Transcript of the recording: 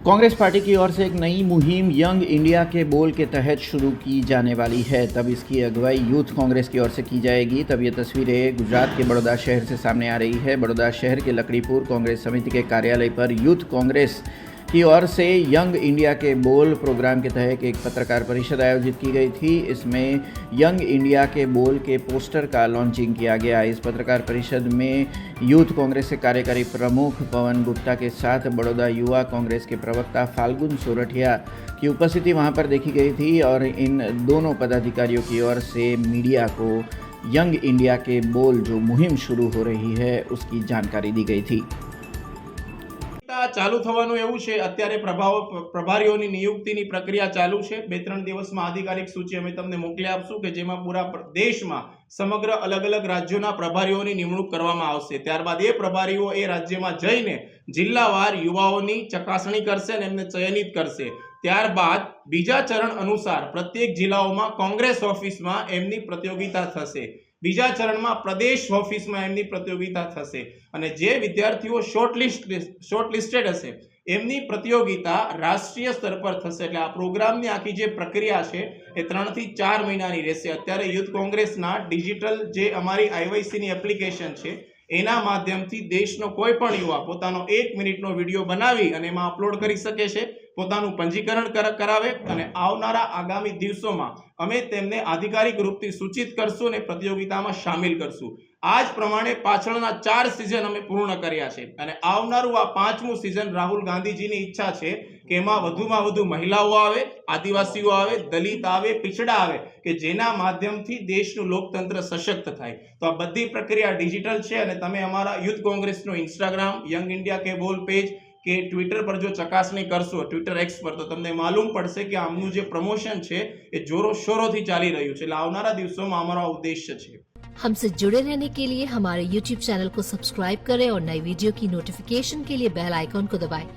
Congress party की ओर से एक नई मुहिम यंग इंडिया के बोल के तहत शुरू की जाने वाली है। तब इसकी अगुवाई यूथ कांग्रेस की ओर से की जाएगी। तब ये तस्वीरें गुजरात के बड़ौदा शहर से सामने आ रही है। बड़ौदा शहर के लकड़ीपुर कांग्रेस समिति के कार्यालय पर यूथ कांग्रेस की ओर से यंग इंडिया के बोल प्रोग्राम के तहत एक पत्रकार परिषद आयोजित की गई थी। इसमें यंग इंडिया के बोल के पोस्टर का लॉन्चिंग किया गया। इस पत्रकार परिषद में यूथ कांग्रेस के कार्यकारी प्रमुख पवन गुप्ता के साथ बड़ौदा युवा कांग्रेस के प्रवक्ता फाल्गुन सोरठिया की उपस्थिति वहां पर देखी गई थी और इन दोनों पदाधिकारियों की ओर से मीडिया को यंग इंडिया के बोल जो मुहिम शुरू हो रही है उसकी जानकारी दी गई थी। चालू थवानुं एवुं छे। अत्यारे प्रभारीओनी नियुक्तिनी प्रक्रिया चालू छे। 2-3 दिवसमां आधिकारिक सूची अमे तमने मोकली आपशुं के जेमां पूरा देशमां समग्र अलग अलग राज्योना प्रभारीओनी निमणूक करवामां आवशे। त्यारबाद ए प्रभारीओ ए राज्यमां जईने जिल्लावार युवाओनी चकासणी करशे अने एમને चयनित करशे। त्यारबाद बीजा चरण अनुसार प्रत्येक जिल्लाओमां कांग्रेस ऑफिसमां एमनी प्रतियोगिता थशे। बीजा चरण में प्रदेश ऑफिस में एमनी प्रतियोगिता थशे अने जे विद्यार्थीओ शॉर्टलिस्टेड हशे एमनी प्रतियोगिता राष्ट्रीय स्तर पर थशे। एटले आ प्रोग्रामनी आखी जे प्रक्रिया छे ए 3 થી 4 महीनानी रहेशे। अत्यारे यूथ कांग्रेसना डिजिटल जे अमारी आईवाईसी नी एप्लिकेशन छे एना माध्यमथी देशनो कोईपण युवा पोतानो 1 मिनिटनो विडियो बनावी अने एमां अपलोड करी शके छे। पोतानुं पंजीकरण करावे अने आवनारा आगामी दिवसोमां अमे तेमने आधिकारिक रूपथी सूचित करशुं अने प्रतियोगितामां शामिल करशुं। आज प्रमाणे पाछळना 4 सीजन अमे पूर्ण कर्या छे अने आवनारुं आ 5मुं सीजन राहुल गांधीजीनी इच्छा छे के एमां वधुमां वधु महिलाओ आवे, आदिवासीओ आवे, दलित आवे, पिछड़ा आवे के जेना माध्यमथी देशनुं लोकतंत्र सशक्त थाय। तो आ बधी प्रक्रिया डिजिटल छे अने तमे अमारा यूथ कांग्रेसनो इंस्टाग्राम यंग इंडिया के बोल पेज के ट्विटर पर जो चकासणी करशो ट्विटर एक्स पर तो तमने मालूम पड़शे कि आमनुं जे प्रमोशन छे ए जोरो शोरोथी चाली रह्युं छे। એટલે આવનારા દિવસોમાં અમારો ઉદ્દેશ્ય છે। हमसे जुड़े रहने के लिए हमारे YouTube चैनल को सब्सक्राइब करें और नई वीडियो की नोटिफिकेशन के लिए बेल आइकॉन को दबाएं।